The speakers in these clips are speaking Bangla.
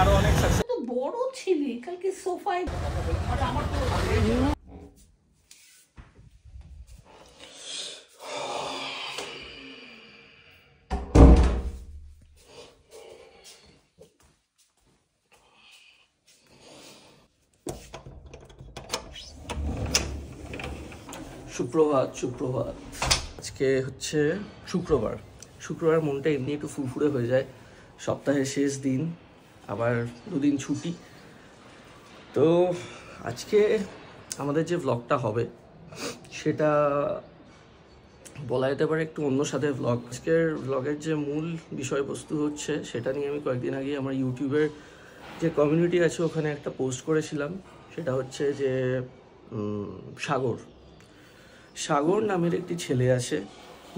আরো অনেক বড় ছিলি কালকে সোফায়। সুপ্রভাত সুপ্রভাত। আজকে হচ্ছে শুক্রবার মনটা এমনি একটু ফুরফুরে হয়ে যায়। সপ্তাহের শেষ দিন, আবার দুদিন ছুটি। তো আজকে আমাদের যে ভ্লগটা হবে সেটা বলা যেতে পারে একটু অন্য সাথে ভ্লগ। আজকের ভ্লগের যে মূল বিষয়বস্তু হচ্ছে সেটা নিয়ে আমি কয়েকদিন আগে আমার ইউটিউবের যে কমিউনিটি আছে ওখানে একটা পোস্ট করেছিলাম। সেটা হচ্ছে যে সাগর নামের একটি ছেলে আছে,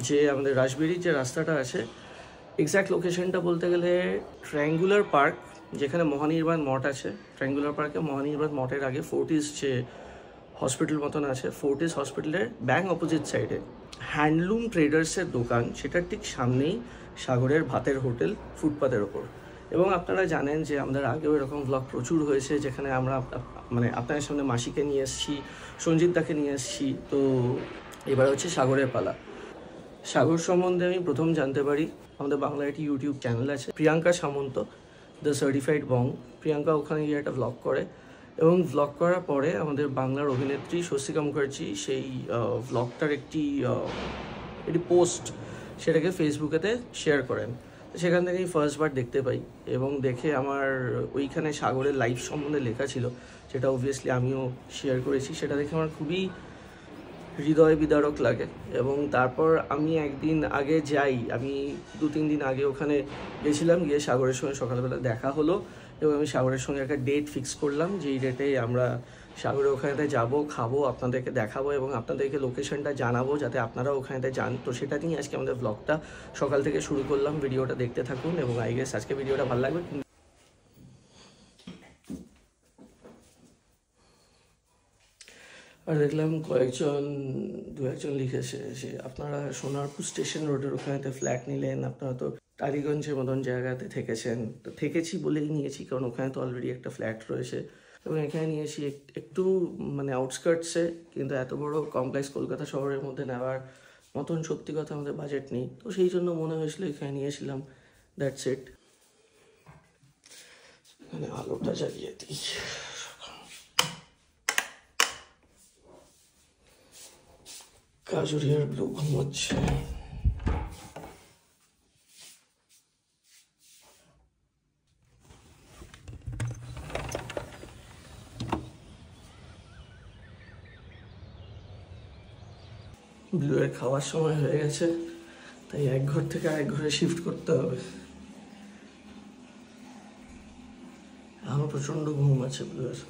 যে আমাদের রাসবেরির যে রাস্তাটা আছে, এক্স্যাক্ট লোকেশনটা বলতে গেলে ট্রায়াঙ্গুলার পার্ক, যেখানে মহানির্বাণ মঠ আছে। ট্রায়াঙ্গুলার পার্কে মহানির্বাণ মঠের আগে ফোর্টিস যে হসপিটাল মতন আছে, ফোর্টিস হসপিটালের ব্যাং অপোজিট সাইডে হ্যান্ডলুম ট্রেডার্সের দোকান, সেটার ঠিক সামনেই সাগরের ভাতের হোটেল, ফুটপাতের ওপর। এবং আপনারা জানেন যে আমাদের আগেও এরকম ভ্লগ প্রচুর হয়েছে, যেখানে আমরা আপনাদের সামনে মাসিকে নিয়ে এসেছি, সঞ্জিত দাকে নিয়ে এসেছি। তো এবার হচ্ছে সাগরের পালা। সাগর সম্বন্ধে আমি প্রথম জানতে পারি, আমাদের বাংলা একটি ইউটিউব চ্যানেল আছে প্রিয়াঙ্কা সামন্ত, দ্য সার্টিফাইড বং। প্রিয়াঙ্কা ওখানে গিয়ে একটা ভ্লগ করে, এবং ভ্লগ করার পরে আমাদের বাংলার অভিনেত্রী স্বস্তিকা মুখার্জি সেই ভ্লগটার একটি পোস্ট সেটাকে ফেসবুকেতে শেয়ার করেন। সেখান থেকেই ফার্স্টবার দেখতে পাই, এবং দেখে আমার ওইখানে সাগরের লাইফ সম্বন্ধে লেখা ছিল, যেটা অবভিয়াসলি আমিও শেয়ার করেছি। সেটা দেখে আমার খুবই হৃদয় বিদারক লাগে। এবং তারপর আমি একদিন আগে যাই, আমি 2-3 দিন আগে ওখানে গেছিলাম, গিয়ে সাগরের সঙ্গে সকালবেলা দেখা হলো, এবং আমি সাগরের সঙ্গে একটা ডেট ফিক্স করলাম, যে এই ডেটে আমরা সাগরের ওখানেতে যাব, খাবো, আপনাদেরকে দেখাবো এবং আপনাদেরকে লোকেশনটা জানাবো, যাতে আপনারাও ওখানেতে যান। তো সেটা নিয়ে আজকে আমাদের ব্লগটা সকাল থেকে শুরু করলাম। ভিডিওটা দেখতে থাকুন, এবং আই গেস আজকে ভিডিওটা ভালো লাগবে। আর দেখলাম দু একজন লিখেছে যে আপনারা সোনারপুর স্টেশন রোডের ওখানেতে ফ্ল্যাট নিলেন, আপনারা তো টালিগঞ্জের মতন জায়গাতে থেকেছেন। তো থেকেছি বলেই নিয়েছি, কারণ ওখানে তো অলরেডি একটা ফ্ল্যাট রয়েছে, এবং এখানে নিয়েছি একটু আউটস্কার্টসে, কিন্তু এত বড় কমপ্লেক্স কলকাতা শহরের মধ্যে নেওয়ার মতন সত্যি কথা আমাদের বাজেট নেই। তো সেই জন্য মনে হয়েছিল এখানে নিয়েছিলাম, দ্যাটস ইট। এখানে আলোটা জ্বালিয়ে দিই। কাজুরিয়ার ব্লু ঘুমোচ্ছে। ব্লুয়ের খাওয়ার সময় হয়ে গেছে, তাই এক ঘর থেকে আরেক ঘরে শিফট করতে হবে। আমার প্রচন্ড ঘুম আছে ব্লুয়ের।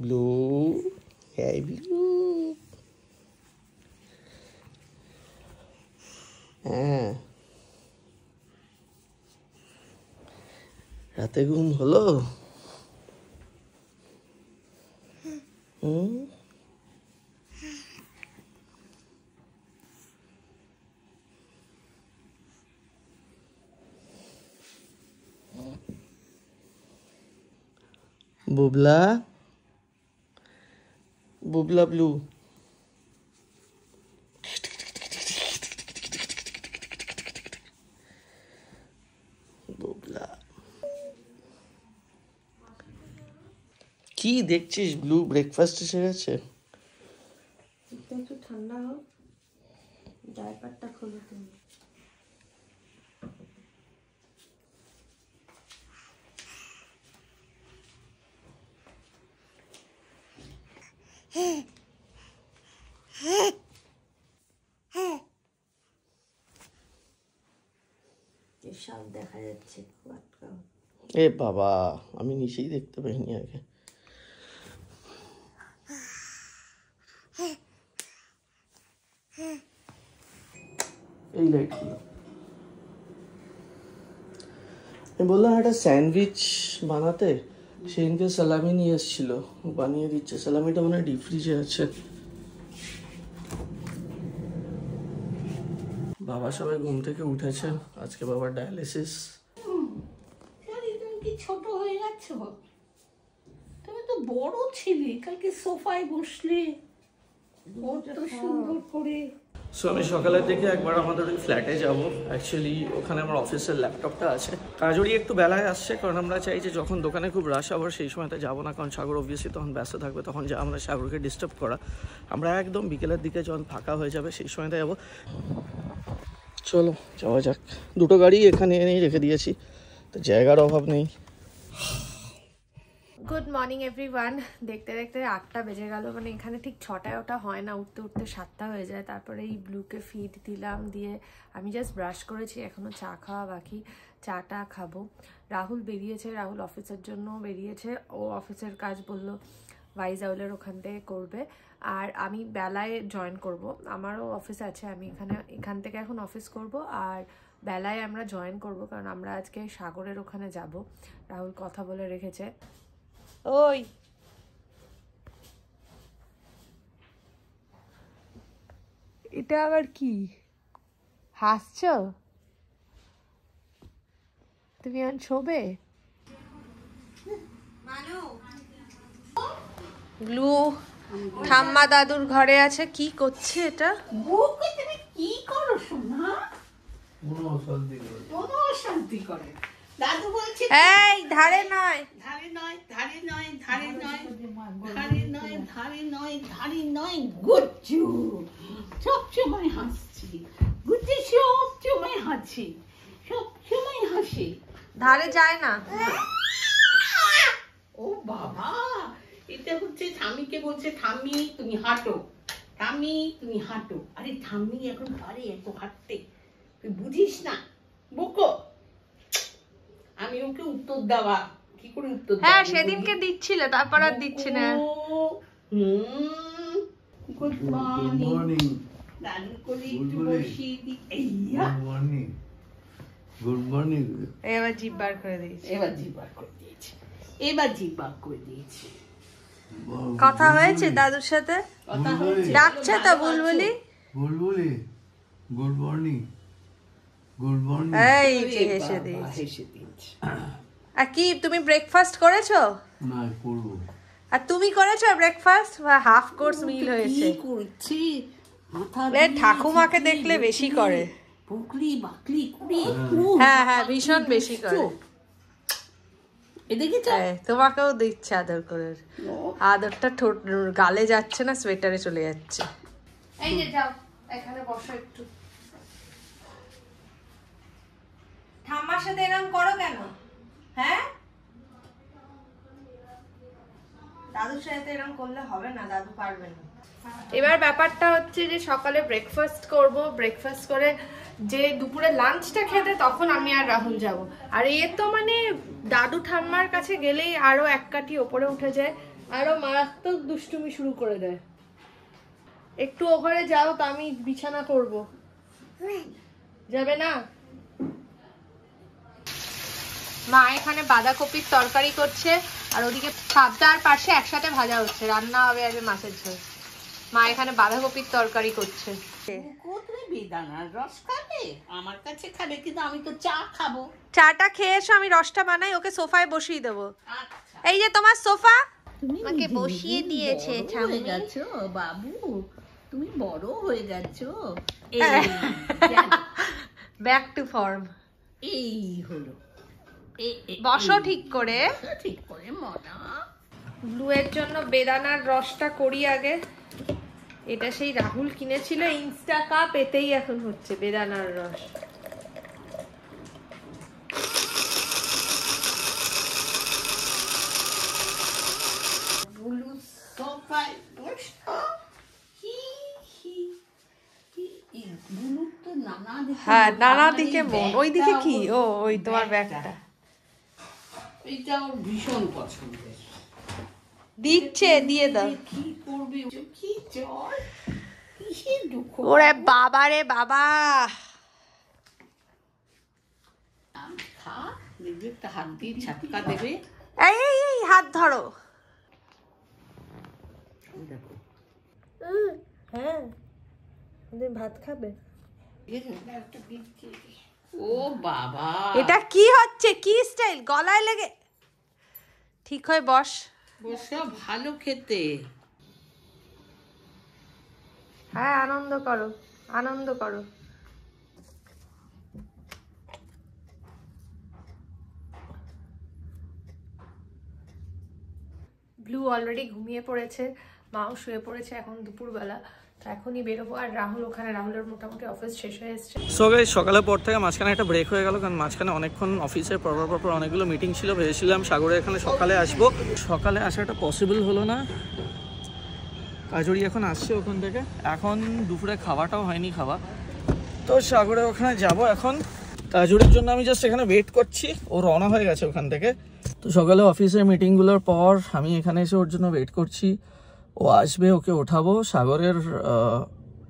ব্লু, হ্যাঁ ব্লু, হ্যাঁ রাতে ঘুম হলো? বুবলা, বুবলা ব্লু, বুবলা কি দেখছিস? ব্লু ব্রেকফাস্ট এসে গেছে। একটু ঠান্ডা হোক, ডাইপারটা খোলো তুমি। সাপ দেখা যাচ্ছে, এ বাবা, আমি নিচেই দেখতে পাইনি আগে। এই লাইটগুলো আমি বললাম একটা স্যান্ডউইচ বানাতে, সেদিনকে সালামি নিয়ে এসেছিল, বানিয়ে দিচ্ছে। সালামিটা মনে হয় ডিপ ফ্রিজে আছে। বাবা সবাই ঘুম থেকে উঠেছে, আজকে বাবার ডায়ালিসিস। তুমি কি ছোট হয়ে যাচ্ছ? তুমি তো বড় ছিলে, কালকে সোফায় বসলে কত সুন্দর করে। সো আমি সকালের দিকে একবার আমাদের ওই ফ্ল্যাটে যাব। অ্যাকচুয়ালি ওখানে আমার অফিসের ল্যাপটপটা আছে। কাজরি একটু বেলায় আসছে, কারণ আমরা চাই যে যখন দোকানে খুব রাশ আবার সেই সময়তে যাবো না, কারণ সাগর অবভিয়াসলি তখন ব্যস্ত থাকবে, তখন যা আমরা সাগরকে ডিস্টার্ব করা। আমরা একদম বিকেলের দিকে যখন ফাঁকা হয়ে যাবে সেই সময়তে যাবো। চলো যাওয়া যাক। দুটো গাড়ি এখানে এনেই রেখে দিয়েছি, তো জায়গার অভাব নেই। Good morning everyone. দেখতে দেখতে 8টা বেজে গেল, মানে এখানে ঠিক 6টায় ওটা হয় না, উঠতে উঠতে 7টা হয়ে যায়। তারপরে এই ব্লুকে ফিড দিলাম, দিয়ে আমি জাস্ট ব্রাশ করেছি, এখনও চা খাওয়া বাকি, চাটা খাবো। রাহুল বেরিয়েছে, রাহুল অফিসের জন্য বেরিয়েছে, ও অফিসের কাজ বললো ভাইজাউলের ওখান থেকে করবে, আর আমি বেলায় জয়েন করব। আমারও অফিস আছে, আমি এখান থেকে এখন অফিস করব, আর বেলায় আমরা জয়েন করব, কারণ আমরা আজকে সাগরের ওখানে যাব। রাহুল কথা বলে রেখেছে। ওই এটা আবার কি হাসছ তুমি? এখন শোবে গ্লু ঠাম্মা দাদুর ঘরে আছে। কি করছে এটা? বউকে তুমি কি করো সোনা? কোনো অশান্তি করে। দাদু বলছে এই ধারে নয়, ধারে নয়, ধারে নয়, ধারে নয়, ধারে নয়, ধারে নয়, ধারে নয়। গুচ্ছু সবসময় হাসছি, গুচ্ছু সবসময় হাসি, সবসময় হাসি। ধারে যায় না। ও বাবা, এটা হচ্ছে ঠাম্মিকে বলছে, ঠাম্মি তুমি হাঁটো, ঠাম্মি তুমি হাঁটো। আরে ঠাম্মি এখন পারে এত হাঁটতে, তুই বুঝিস না? বকো। আমি ওকে উত্তর দেওয়া, কি করে উত্তর? হ্যাঁ সেদিনকে দিচ্ছিল, তারপর আর দিচ্ছি না। Good morning. দাদু করে একটু বসিয়ে দি। এইয়া গুড মর্নিং। এবার জিভ বার করে দিয়েছি। এবার জিভ বার করে দিয়েছি, এবার জিভ বার করে দিয়েছি। কথা হয়েছে দাদুর সাথে? কথা হয়েছে? ডাকছে তো বুলবুলি। বুলবুলি গুড মর্নিং, গুড মর্নিং। এই যে হেসে দিয়েছি। হেসে দিয়েছি। আর কি তুমি ব্রেকফাস্ট করেছো? না করব। আর তুমি করেছো ব্রেকফাস্ট? হাফ কোর্স মিল হয়েছে। কি করছি? মাথা এ ঠাকুমাকে দেখলে বেশি করে। পুকলি বাকলি কুড়ি। হ্যাঁ হ্যাঁ ভীষণ বেশি করে। এ দেখেছ? তোমাকেও দিচ্ছে আদর করে। আদরটা ঠোঁট গালে যাচ্ছে না, সোয়েটারে চলে যাচ্ছে। এই যে যাও এখানে বসো একটু। ঠাম্মার সাথে এরকম করো কেন? হ্যাঁ দাদুর সাথে এরকম করলে হবে না, দাদু পারবে না। এবার ব্যাপারটা হচ্ছে যে সকালে ব্রেকফাস্ট করব, ব্রেকফাস্ট করে যে দুপুরে লাঞ্চটা খেতে তখন আমি আর রাহুল যাব। আর এ তো মানে দাদু ঠাম্মার কাছে গেলেই আরো এক কাঠি ওপরে উঠে যায়, আরো মারাত্মক দুষ্টুমি শুরু করে দেয়। একটু ওখানে যাও তো আমি বিছানা করব। যাবে না? মা এখানে বাঁধাকপির তরকারি করছে, আর ওদিকে পাবদার পাশে একসাথে ভাজা হচ্ছে, রান্না হবে আজকে মাছের ঝোল। মা এখানে বাঁধাকপির তরকারি করছে। তুমি বেদানার রস খাবে? আমার কাছে খাবে, কিন্তু আমি তো চা খাবো। চাটা খেয়ে এসো, আমি রসটা বানাই, ওকে সোফায় বসিয়ে দেবো। আচ্ছা, এই যে তোমার সোফা তুমি আমাকে বসিয়ে দিয়েছে হয়ে গেছো বাবু, তুমি বড় হয়ে গেছো। Back to form. এই হলো বসো ঠিক করে। ঠিক করে মনা। ব্লুয়ের জন্য বেদানার রসটা করি আগে। এটা সেই রাহুল কিনেছিল ইনস্টা কাপ, এতেই এখন হচ্ছে বেদানার রস। বুলু সোফায় বসো। বুলু তো নানা দিকে, হ্যাঁ নানা দিকে মন। ওই দিকে কি? ও ওই তোমার ব্যাগটা। এইটা ওর ভীষণ পছন্দের। দিচ্ছে, দিয়ে দাও। কি করবে? কি জ্বর, কিসের দুঃখ। ওরে বাবা রে বাবা। খা, দেখবে একটা হাত দিয়ে ঝাটকা দেবে, এই এই এই হাত ধরো। হ্যাঁ তুমি ভাত খাবে? ও বাবা, এটা কি হচ্ছে? কি স্টাইল? গলায় লেগে ঠিক হয়ে বস। বসা ভালো খেতে। হ্যাঁ আনন্দ করো, আনন্দ করো। ব্লু অলরেডি ঘুমিয়ে পড়েছে, মাও শুয়ে পড়েছে, এখন দুপুরবেলা। তো এখনই বেরোবো। আর রাহুল ওখানে, রাহুলের মোটামুটি অফিস শেষ হয়ে এসছে। সো গাইস, সকালের পর থেকে মাঝখানে একটা ব্রেক হয়ে গেল, কারণ মাঝখানে অনেকক্ষণ অফিসে পরপর অনেকগুলো মিটিং ছিল। ভেবেছিলাম সাগরে এখানে সকালে আসবো, সকালে আসাটা পসিবল হলো না। কাজুরি এখন আসছে ওখান থেকে, এখন দুপুরে খাওয়াটাও হয়নি খাওয়া। তো সাগরে ওখানে যাব এখন। কাজুরির জন্য আমি জাস্ট এখানে ওয়েট করছি, ও রওনা হয়ে গেছে ওখান থেকে। তো সকালে অফিসের মিটিংগুলোর পর আমি এখানে এসে ওর জন্য ওয়েট করছি। ও আসবে, ওকে ওঠাবো।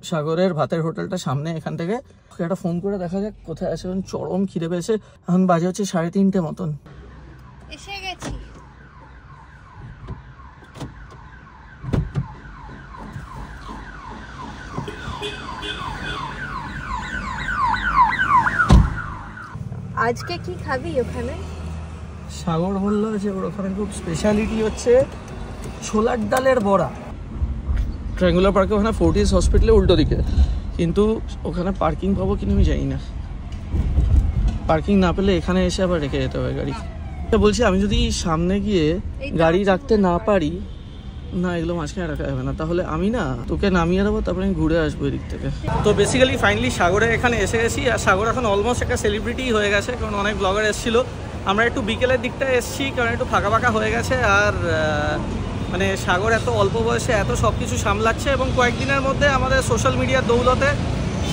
সাগরের ভাতের হোটেলটা সামনে, এখান থেকে ওকে একটা ফোন করে দেখা যাক কোথায় আছে। এখন চরম খিদে পেয়েছে, এখন বাজে হচ্ছে 3:30 মতন। এসে গেছি। আজকে কি খাবি ওখানে? সাগর বললো যে ওর ওখানে খুব স্পেশালিটি হচ্ছে ছোলার ডালের বড়া। ট্রায়াঙ্গুলার পার্কে ওখানে ফোর্টিস হসপিটালে উল্টো দিকে, কিন্তু ওখানে পার্কিং পাবো কিনা আমি জানি না। পার্কিং না পেলে এখানে এসে আবার রেখে যেতে হবে গাড়ি। বলছি আমি যদি সামনে গিয়ে গাড়ি রাখতে না পারি, না এগুলো মাঝখানে রাখা যাবে না, তাহলে আমি না তোকে নামিয়ে দেবো, তারপরে আমি ঘুরে আসবো এদিক থেকে। তো বেসিক্যালি ফাইনালি সাগরে এখানে এসে গেছি। আর সাগর এখন অলমোস্ট একটা সেলিব্রিটি হয়ে গেছে, কারণ অনেক ব্লগার এসেছিলো। আমরা একটু বিকেলের দিকটা এসেছি, কারণ একটু ফাঁকা ফাঁকা হয়ে গেছে। আর মানে সাগর এত অল্প বয়সে এত সব কিছু সামলাচ্ছে, এবং কয়েকদিনের মধ্যে আমাদের সোশ্যাল মিডিয়ার দৌলতে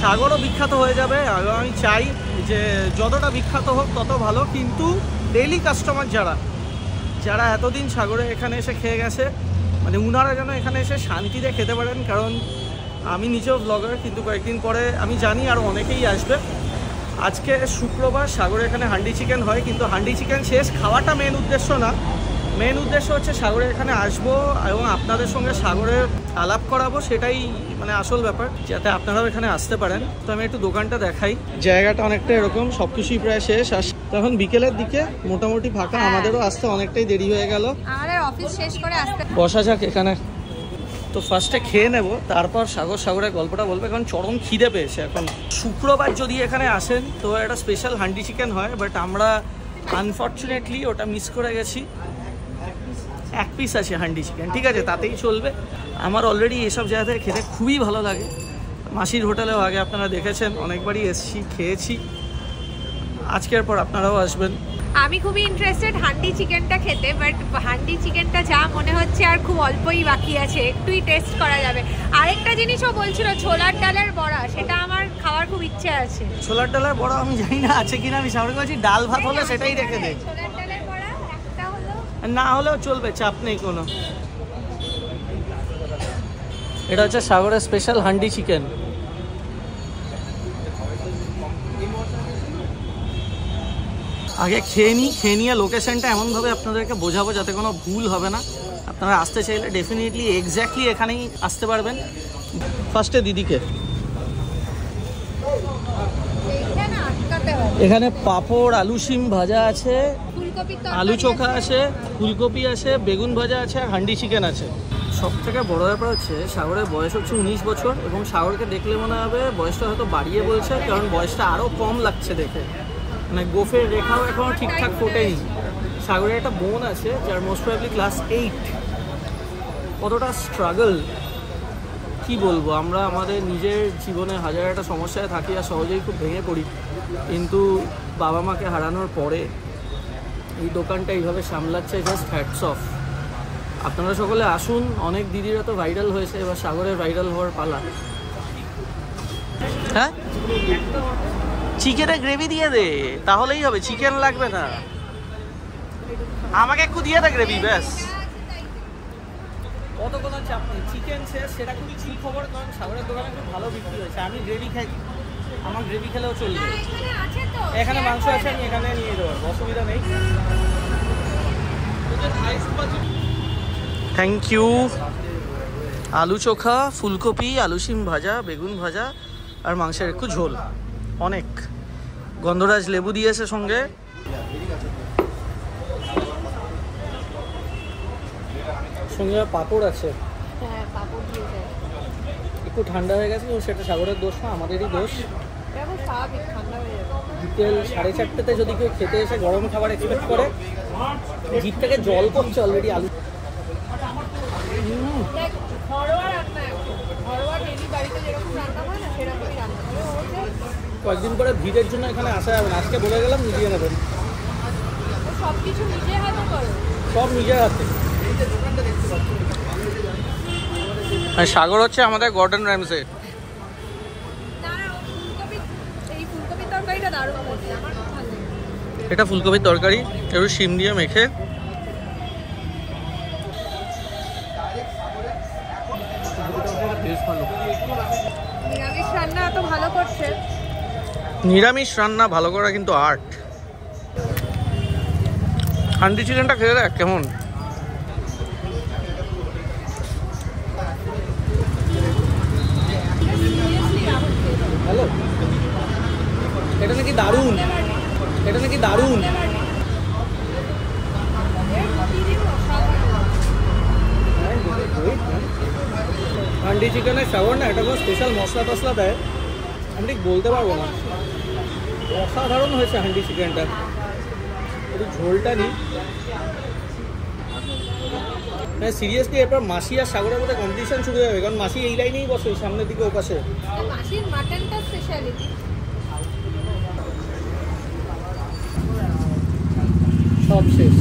সাগরও বিখ্যাত হয়ে যাবে। আর আমি চাই যে যতটা বিখ্যাত হোক তত ভালো, কিন্তু ডেইলি কাস্টমার যারা এতদিন সাগরে এখানে এসে খেয়ে গেছে, মানে উনারা যেন এখানে এসে শান্তিতে খেতে পারেন। কারণ আমি নিজেও ব্লগার, কিন্তু কয়েকদিন পরে আমি জানি আরও অনেকেই আসবে। আজকে শুক্রবার, সাগরে এখানে হান্ডি চিকেন হয়, কিন্তু হান্ডি চিকেন শেষ, খাওয়াটা মেন উদ্দেশ্য না। মেন উদ্দেশ্য হচ্ছে সাগরে এখানে আসবো এবং আপনাদের সঙ্গে সাগরের আলাপ করাবো, সেটাই মানে আসল ব্যাপার, যাতে আপনারাও এখানে আসতে পারেন। তো আমি একটু দোকানটা দেখাই। জায়গাটা অনেকটা এরকম, সব কিছুই প্রায় শেষ। আর তখন বিকেলের দিকে মোটামুটি ফাঁকা, আমাদেরও আসতে অনেকটাই দেরি হয়ে গেল। আমাদের অফিস শেষ করে আসতে বসা যাক এখানে। তো ফার্স্টে খেয়ে নেব, তারপর সাগরের গল্পটা বলবে, কারণ চরম খিদে পেয়েছে এখন। শুক্রবার যদি এখানে আসেন তো একটা স্পেশাল হান্ডি চিকেন হয়, বাট আমরা আনফর্চুনেটলি ওটা মিস করে গেছি। এক পিস আছে হান্ডি চিকেন, ঠিক আছে, তাতেই চলবে। আমার অলরেডি এসব জায়গা থেকে খেতে খুবই ভালো লাগে। মাসির হোটেলেও আগে আপনারা দেখেছেন, অনেকবারই এসেছি, খেয়েছি। আজকের পর আপনারাও আসবেন। আমি খুবই ইন্টারেস্টেড হান্ডি চিকেনটা খেতে, বাট হান্ডি চিকেনটা যা মনে হচ্ছে আর খুব অল্পই বাকি আছে, একটুই টেস্ট করা যাবে। আরেকটা জিনিসও বলছিল ছোলার ডালের বড়া, সেটা আমার খাওয়ার খুব ইচ্ছে আছে। ছোলার ডালের বড়া আমি জানি না আছে কিনা, আমি সামনে বলছি ডাল ভাত হলে সেটাই রেখে দে। ছোলার ডালের বড়া একটা হলো, না হলেও চলবে, চাপ নেই কোনো। এটা হচ্ছে সাগরের স্পেশাল হান্ডি চিকেন। আগে খেয়ে নিয়ে লোকেশনটা এমনভাবে আপনাদেরকে বোঝাবো যাতে কোনো ভুল হবে না। আপনারা আসতে চাইলে ডেফিনেটলি এক্স্যাক্টলি এখানেই আসতে পারবেন। ফার্স্টে দিদিকে এখানে পাঁপড়, আলু শিম ভাজা আছে, আলু চোখা আছে, ফুলকপি আছে, বেগুন ভাজা আছে, আর হান্ডি চিকেন আছে। সব থেকে বড় ব্যাপার হচ্ছে সাগরের বয়স হচ্ছে 19 বছর, এবং সাগরকে দেখলে মনে হবে বয়সটা হয়তো বাড়িয়ে বলছে, কারণ বয়সটা আরও কম লাগছে দেখে। মানে গোফের রেখাও এখনও ঠিকঠাক ফোটেনি। সাগরের একটা বোন আছে যার মোস্ট প্রবাবলি ক্লাস 8। কতটা স্ট্রাগল কি বলবো। আমরা আমাদের নিজের জীবনে হাজার একটা সমস্যায় থাকি আর সহজেই খুব ভেঙে পড়ি, কিন্তু বাবা মাকে হারানোর পরে এই দোকানটা এইভাবে সামলাচ্ছে, জাস্ট হ্যাটস অফ। আপনারা সকলে আসুন। অনেক দিদিরা তো ভাইরাল হয়েছে, এবার সাগরের ভাইরাল হওয়ার পালা। হ্যাঁ, চিকেনের গ্রেভি দিয়ে দে, তাহলেই হবে, চিকেন লাগবে না। আমাকে একটু দিয়ে দে গ্রেভি, ব্যাস। কত কোনো চাপ নেই, চিকেন শেষ, সেটা খুবই ঠিক খবর, কারণ সাগরের দোকানে খুব ভালো বিক্রি হয়েছে। আমি গ্রেভি খাই, আমার গ্রেভি খেলেও চলবে। এখানে মাংস আছে, আমি এখানে নিয়ে দেবো, অসুবিধা নেই। Thank you. আলু চোখা, ফুলকপি, আলু শিম ভাজা, বেগুন ভাজা আর মাংসের একটু ঝোল, অনেক। গন্ধরাজ লেবু দিয়েছে সঙ্গে। সঙ্গে পাঁপড় আছে। হ্যাঁ, পাপড় দিয়েছে। একটু ঠান্ডা হয়ে গেছে, সেটা সাগরের দোষ না, আমাদেরই দোষ। এখন স্বাভাবিক ঠান্ডা হয়ে যাবে। বিকেল 4:30 যদি কেউ খেতে এসে গরম খাবার এক্সপেক্ট করে, জিভ থেকে জল পড়ছে অলরেডি। আলু ঘরোয়া রান্না, ঘরোয়া ডেলি বাড়িতে যেরকম রান্না হয় না সেরকমই রান্না করে। কয়েকদিন পরে ভিড়ের জন্য এখানে আসা যাবে না, আজকে বলে গেলাম নিজে নেবেন। সব কিছু নিজে হাতে করো? সব নিজের হাতে। সাগর হচ্ছে আমাদের গর্ডন র্যামসে। এই ফুলকপির তরকারিটা দারুণ হয়েছে, আমার খুব ভালো লাগে। এটা ফুলকপির তরকারি, একটু শিম দিয়ে মেখে। নিরামিষ রান্না এত ভালো করছে। নিরামিষ রান্না ভালো করা কিন্তু আর্ট। হান্ডি চিকেনটা খেয়ে দেখ কেমন। হ্যালো, এটা নাকি দারুণ, এটা নাকি দারুণ। হান্ডি চিকেনের সাগর না, এটা কোনো স্পেশাল মশলা টশলা দেয়, আমি ঠিক বলতে পারবো না। অসাধারণ হয়েছে হান্ডি চিকেনটা। একটু ঝোলটা নিই। হ্যাঁ সিরিয়াসলি, এরপর মাসি আর সাগরের মধ্যে কম্পিটিশন শুরু হয়ে যাবে, কারণ মাসি এই লাইনেই বসে, সামনের দিকে ওপাশে। মাসির মাটনটা স্পেশালিটি। সব শেষ।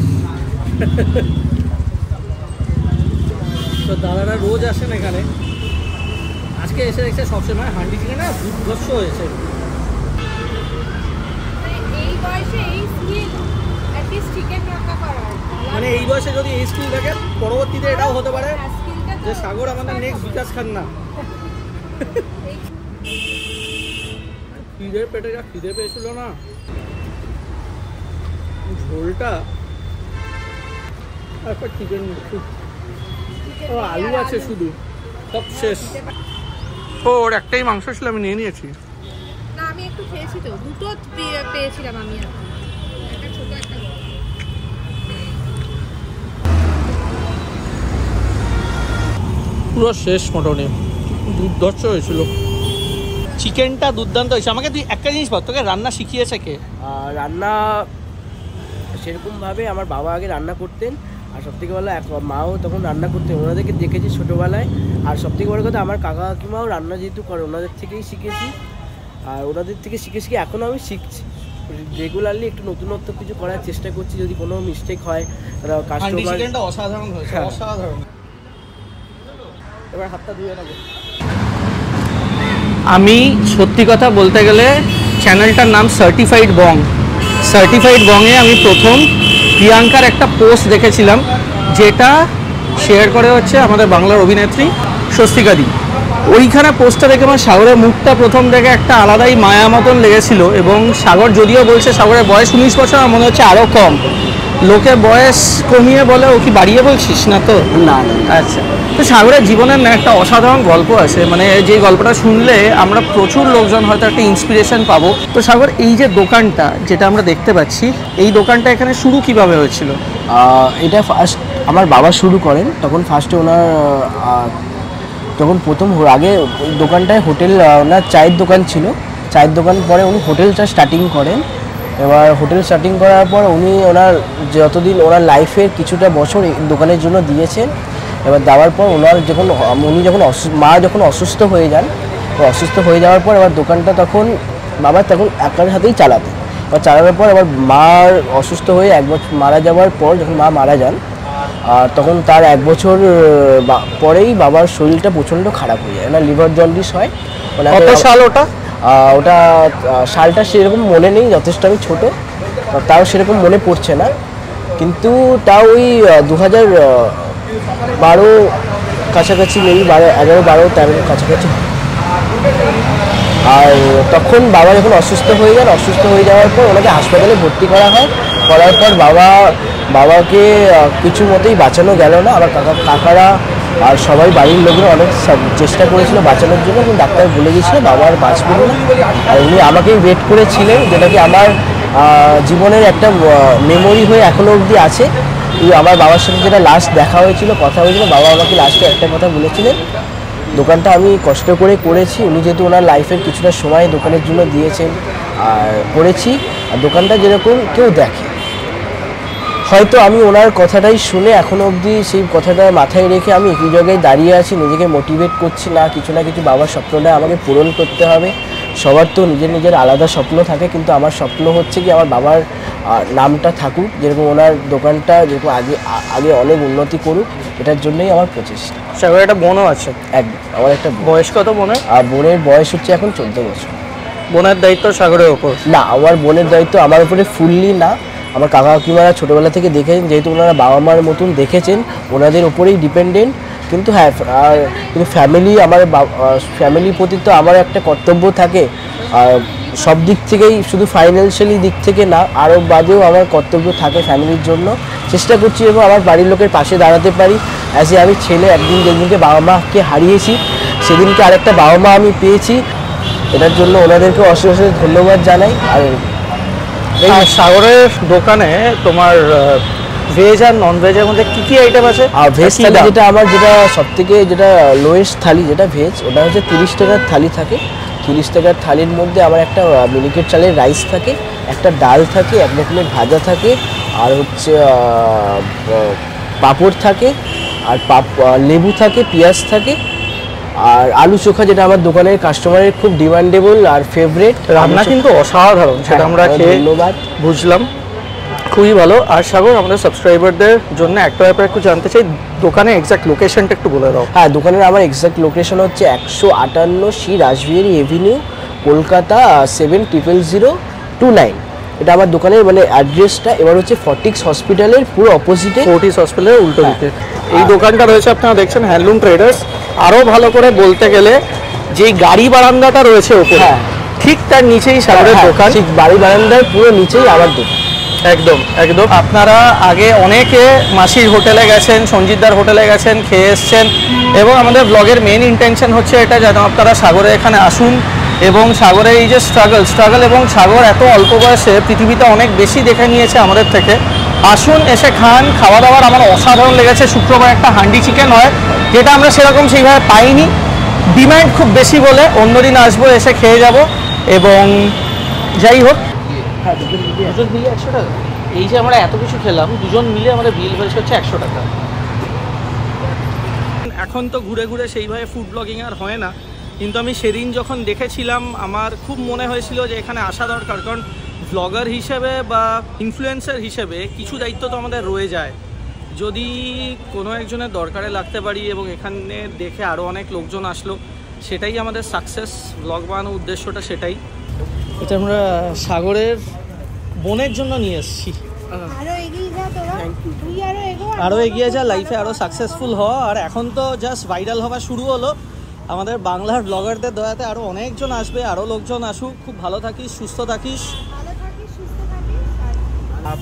তো দাদারা রোজ আসেন এখানে, আজকে এসে দেখছে সবসময় হান্ডি চিকেন না দুর্ধর্ষ হয়েছে। এই বয়সে এই স্কিল অ্যাটলিস্ট চিকেন রান্না করা, মানে এই বয়সে যদি এই স্কিল থাকে, পরবর্তীতে এটাও হতে পারে যে সাগর আমাদের নেক্সট বিকাশ খান না। খিদের পেটে যা খিদে পেয়েছিল না, ঝোলটা তারপর চিকেন, আলু আছে শুধু, সব শেষ। ওর একটাই মাংস ছিল, আমি নিয়ে নিয়েছি। না আমি একটু খেয়েছি তো, দুটো পেয়েছিলাম আমি, একটা ছোট একটা বড়। পুরো শেষ মোটামুটি, দুর্ধর্ষ হয়েছিল। চিকেনটা দুর্দান্ত হয়েছে। আমাকে তুই একটা জিনিস বল, তোকে রান্না শিখিয়েছে কে? রান্না সেরকমভাবে আমার বাবা আগে রান্না করতেন, আর সবথেকে ভালো মাও তখন রান্না করতেন, ওনাদেরকে দেখেছি ছোটোবেলায়। আর সবথেকে বড় কথা, আমার কাকা কাকিমাও রান্না যেহেতু করে, ওনাদের থেকেই শিখেছি। আর ওনাদের থেকে শিখে শিখে এখনও আমি শিখছি। রেগুলারলি একটু নতুনত্ব কিছু করার চেষ্টা করছি, যদি কোনো মিস্টেক হয় কাস্টমার। অসাধারণ হয়েছে, অসাধারণ। এবার হাতটা ধুয়ে নেবো। আমি সত্যি কথা বলতে গেলে চ্যানেলটার নাম সার্টিফাইড বং। সার্টিফাইড বংয়ে আমি প্রথম প্রিয়াঙ্কার একটা পোস্ট দেখেছিলাম, যেটা শেয়ার করে হচ্ছে আমাদের বাংলার অভিনেত্রী স্বস্তিকাদি। ওইখানে পোস্টটা দেখে আমার সাগরের মুখটা প্রথম দেখে একটা আলাদাই মায়া মতন লেগেছিল। এবং সাগর যদিও বলছে সাগরের বয়স 19 বছর, আমার মনে হচ্ছে আরও কম। লোকে বয়স কমিয়ে বলে, ও কি বাড়িয়ে বলছিস না তো? না। আচ্ছা, তো সাগরের জীবনের না একটা অসাধারণ গল্প আছে, মানে যে গল্পটা শুনলে আমরা প্রচুর লোকজন হয়তো একটা ইন্সপিরেশন পাবো। তো সাগর, এই যে দোকানটা যেটা আমরা দেখতে পাচ্ছি, এই দোকানটা এখানে শুরু কিভাবে হয়েছিল? এটা ফার্স্ট আমার বাবা শুরু করেন, তখন ফার্স্টে ওনার তখন প্রথম আগে দোকানটায় হোটেল, ওনার চায়ের দোকান ছিল, চায়ের দোকান পরে উনি হোটেলটা স্টার্টিং করেন। এবার হোটেল স্টার্টিং করার পর উনি ওনার যতদিন ওনার লাইফের কিছুটা বছর এই দোকানের জন্য দিয়েছেন। এবার দেওয়ার পর উনি যখন মা যখন অসুস্থ হয়ে যান, তো অসুস্থ হয়ে যাওয়ার পর এবার দোকানটা তখন বাবা তখন একার হাতেই চালাতেন। এবার চালানোর পর এবার মার অসুস্থ হয়ে 1 বছর মারা যাওয়ার পর, যখন মা মারা যান, আর তখন তার 1 বছর পরেই বাবার শরীরটা প্রচণ্ড খারাপ হয়ে যায়, না লিভার জন্ডিস হয়। কত সাল ওটা? ওটা সালটা সেরকম মনে নেই, যথেষ্ট আমি ছোটো, তাও সেরকম মনে পড়ছে না, কিন্তু তাও ওই 2012 কাছাকাছি নেই, 11, 12, 13 কাছাকাছি। আর তখন বাবা যখন অসুস্থ হয়ে যান, অসুস্থ হয়ে যাওয়ার পর ওনাকে হাসপাতালে ভর্তি করা হয়। করার পর বাবা বাবাকে কিছু মতেই বাঁচানো গেল না। আমার কাকারা আর সবাই বাড়ির লোকরা অনেক চেষ্টা করেছিল বাঁচানোর জন্য, কিন্তু ডাক্তার বলে গিয়েছিল বাবা আর বাঁচবেন না। আর উনি আমাকেই ওয়েট করেছিলেন, যেটা কি আমার জীবনের একটা মেমোরি হয়ে এখনো অবধি আছে। আমার বাবার সাথে যেটা লাস্ট দেখা হয়েছিল, কথা হয়েছিল, বাবা আমাকে লাস্টে একটা কথা বলেছিলেন, দোকানটা আমি কষ্ট করে করেছি। উনি যেহেতু ওনার লাইফের কিছুটা সময় দোকানের জন্য দিয়েছেন আর করেছি, আর দোকানটা যেরকম কেউ দেখে, হয়তো আমি ওনার কথাটাই শুনে এখনো অবধি সেই কথাটা মাথায় রেখে আমি একই জায়গায় দাঁড়িয়ে আছি, নিজেকে মোটিভেট করছি না কিছু বাবার স্বপ্নটা আমাকে পূরণ করতে হবে। সবার তো নিজের আলাদা স্বপ্ন থাকে, কিন্তু আমার স্বপ্ন হচ্ছে কি আমার বাবার নামটা থাকুক, যেরকম ওনার দোকানটা যেরকম আগে অনেক উন্নতি করুক, এটার জন্যই আমার প্রচেষ্টা। সাগরের একটা বোনও আছে। একদম, আমার একটা বয়স কত বোনের? আর বোনের বয়স হচ্ছে এখন 14 বছর। বোনের দায়িত্ব সাগরের ওপর? না, আমার বোনের দায়িত্ব আমার উপরে ফুললি না। আমার কাকা কাকিমারা ছোটোবেলা থেকে দেখেছেন, যেহেতু ওনারা বাবা মার মতন দেখেছেন, ওনাদের ওপরেই ডিপেন্ডেন্ট। কিন্তু হ্যাঁ, কিন্তু ফ্যামিলির প্রতি তো আমার একটা কর্তব্য থাকে, সব দিক থেকেই, শুধু ফাইন্যান্সিয়ালি দিক থেকে না, আরও বাদেও আমার কর্তব্য থাকে ফ্যামিলির জন্য। চেষ্টা করছি এবং আমার বাড়ির লোকের পাশে দাঁড়াতে পারি। আমি ছেলে, একদিন যেদিনকে বাবা মাকে হারিয়েছি, সেদিনকে আরেকটা বাবা মা আমি পেয়েছি। এটার জন্য ওনাদেরকে অশেষ ধন্যবাদ জানাই। আর এই সাগরের দোকানে তোমার ভেজ আর নন ভেজের মধ্যে কি কি আইটেম আছে? আর ভেজ থালি যেটা সবথেকে লোয়েস্ট থালি, যেটা ভেজ, ওটা হচ্ছে 30 টাকার থালি থাকে। 30 টাকার থালির মধ্যে আমার একটা মিনিকেট চালের রাইস থাকে, একটা ডাল থাকে, এক রকমের ভাজা থাকে, আর হচ্ছে পাঁপড় থাকে, আর লেবু থাকে, পেঁয়াজ থাকে, আর আলু চোখা, যেটা আমার দোকানের কাস্টমারের খুব ডিমান্ডেবল আর ফেভারিট। রান্না কিন্তু অসাধারণ, সেটা আমরা খেয়ে বুঝলাম, খুবই ভালো। আর সাগর, আমাদের সাবস্ক্রাইবারদের জন্য একটা ব্যাপার একটু জানতে চাই, দোকানের এক্সাক্ট লোকেশনটা একটু বলে দাও। হ্যাঁ, দোকানের আমার এক্সাক্ট লোকেশন হচ্ছে 158C রাসবিহারী এভিনিউ, কলকাতা 700029। এটা আমার দোকানের অ্যাড্রেসটা। এবার হচ্ছে ফর্টিক্স হসপিটালের পুরো অপোজিটে, ফোর্টিস হসপিটালের উল্টো দিকে এই দোকানটা রয়েছে। আপনারা দেখছেন হ্যান্ডলুম ট্রেডার্স। আরও ভালো করে বলতে গেলে, যে গাড়ি বারান্দাটা রয়েছে ওপরে, ঠিক তার নিচেই সাগরের দোকান। ঠিক বাড়ি বারান্দার পুরো নিচেই আমার দোকান। একদম একদম। আপনারা আগে অনেকে মাসির হোটেলে গেছেন, সঞ্জিতদার হোটেলে গেছেন, খেয়ে এসছেন, এবং আমাদের ব্লগের মেন ইন্টেনশন হচ্ছে এটা, যেন আপনারা সাগরে এখানে আসুন এবং সাগরের এই যে স্ট্রাগল, এবং সাগর এত অল্প বয়সে পৃথিবীতে অনেক বেশি দেখে নিয়েছে আমাদের থেকে। আসুন, এসে খান। খাওয়া দাওয়ার আমার অসাধারণ লেগেছে। শুক্রবার একটা হান্ডি চিকেন হয়, যেটা আমরা সেরকম সেইভাবে পাইনি, ডিমান্ড খুব বেশি বলে। অন্যদিন আসবো, এসে খেয়ে যাব। এবং যাই হোক, দুজন মিলে 100 টাকা। এই যে আমরা এত কিছু খেলাম, দুজন মিলে আমাদের বিল হয়েছে হচ্ছে 100 টাকা। এখন তো ঘুরে ঘুরে সেইভাবে ফুড ব্লগিং আর হয় না, কিন্তু আমি সেদিন যখন দেখেছিলাম আমার খুব মনে হয়েছিল যে এখানে আসা দরকার। কারণ ব্লগার হিসেবে বা ইনফ্লুয়েন্সার হিসেবে কিছু দায়িত্ব তো আমাদের রয়ে যায়। যদি কোনো একজনের দরকারে লাগতে পারি এবং এখানে দেখে আরও অনেক লোকজন আসলো, সেটাই আমাদের সাকসেস। ব্লগ বানানোর উদ্দেশ্যটা সেটাই। এটা আমরা সাগরের বোনের জন্য নিয়ে এসেছি। আরও এগিয়ে যা, লাইফে আরও সাকসেসফুল হওয়া। আর এখন তো জাস্ট ভাইরাল হওয়া শুরু হলো। আমাদের বাংলার ব্লগারদের দয়াতে আরও অনেকজন আসবে, আরও লোকজন আসুক। খুব ভালো থাকিস, সুস্থ থাকিস।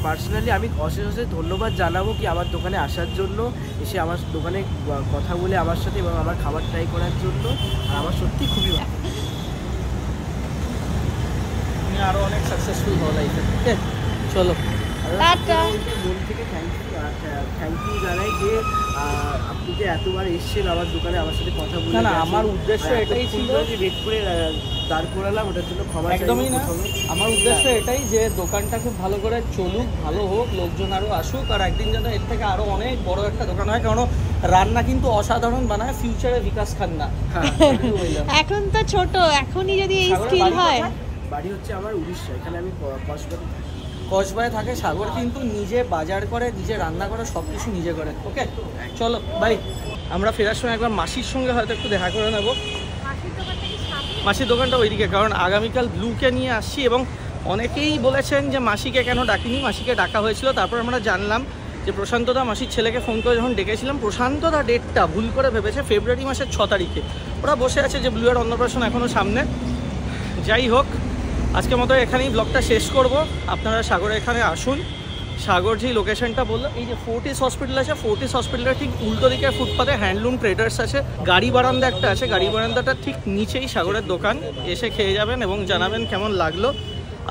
পার্সোনালি আমি অশেষ ধন্যবাদ জানাবো কি আমার দোকানে আসার জন্য, এসে আমার দোকানে কথা বলে আমার সাথে এবং আমার খাবার ট্রাই করার জন্য। আর আমার সত্যি খুবই ভালো। তুমি আরও অনেক সাকসেসফুল হও লাইফে। ওকে, চলো। মন থেকে থ্যাংক ইউ জানাই যে আপনি যে এতবার এসছেন আমার দোকানে আমার সাথে কথা বলে। না, আমার উদ্দেশ্য এটাই ছিল যে ওয়েট করে দাঁড় করালাম, ওটার জন্য ক্ষমা চাই। একদমই না, আমার উদ্দেশ্য এটাই যে দোকানটা খুব ভালো করে চলুক, ভালো হোক, লোকজন আরও আসুক, আর একদিন যেন এর থেকে আরও অনেক বড় একটা দোকান হয়। কারণ রান্না কিন্তু অসাধারণ বানায়। ফিউচারে বিকাশ খান্না। এখন তো ছোট, এখনই যদি এই স্কিল হয়। বাড়ি হচ্ছে আমার উড়িষ্যা, এখানে আমি কসবায় থাকে। সাগর কিন্তু নিজে বাজার করে, নিজে রান্না করে, সব কিছু নিজে করে। ওকে, চলো বাই। আমরা ফেরার সময় একবার মাসির সঙ্গে হয়তো একটু দেখা করে নেব। মাসির দোকানটা ওইদিকে, কারণ আগামীকাল ব্লুকে নিয়ে আসছি এবং অনেকেই বলেছেন যে মাসিকে কেন ডাকিনি। মাসিকে ডাকা হয়েছিল, তারপর আমরা জানলাম যে প্রশান্তদা মাসির ছেলেকে ফোন করে যখন ডেকেছিলাম, প্রশান্তদা ডেটটা ভুল করে ভেবেছে ফেব্রুয়ারি মাসের 6 তারিখে। ওরা বসে আছে যে ব্লুয়ের অন্নপ্রাশন এখনও সামনে। যাই হোক, আজকের মতো এখানেই ব্লগটা শেষ করব। আপনারা সাগরে এখানে আসুন, সাগর যেই লোকেশনটা বললো, এই যে ফোর্টিস হসপিটাল আছে, ফোর্টিস হসপিটালের ঠিক উল্টো দিকে ফুটপাতে হ্যান্ডলুম ট্রেডার্স আছে, গাড়ি বারান্দা একটা আছে, গাড়ি বারান্দাটার ঠিক নিচেই সাগরের দোকান। এসে খেয়ে যাবেন এবং জানাবেন কেমন লাগলো।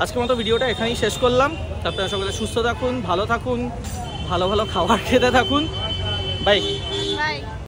আজকের মতো ভিডিওটা এখানেই শেষ করলাম। আপনারা সকলে সুস্থ থাকুন, ভালো থাকুন, ভালো ভালো খাবার খেতে থাকুন। বাই।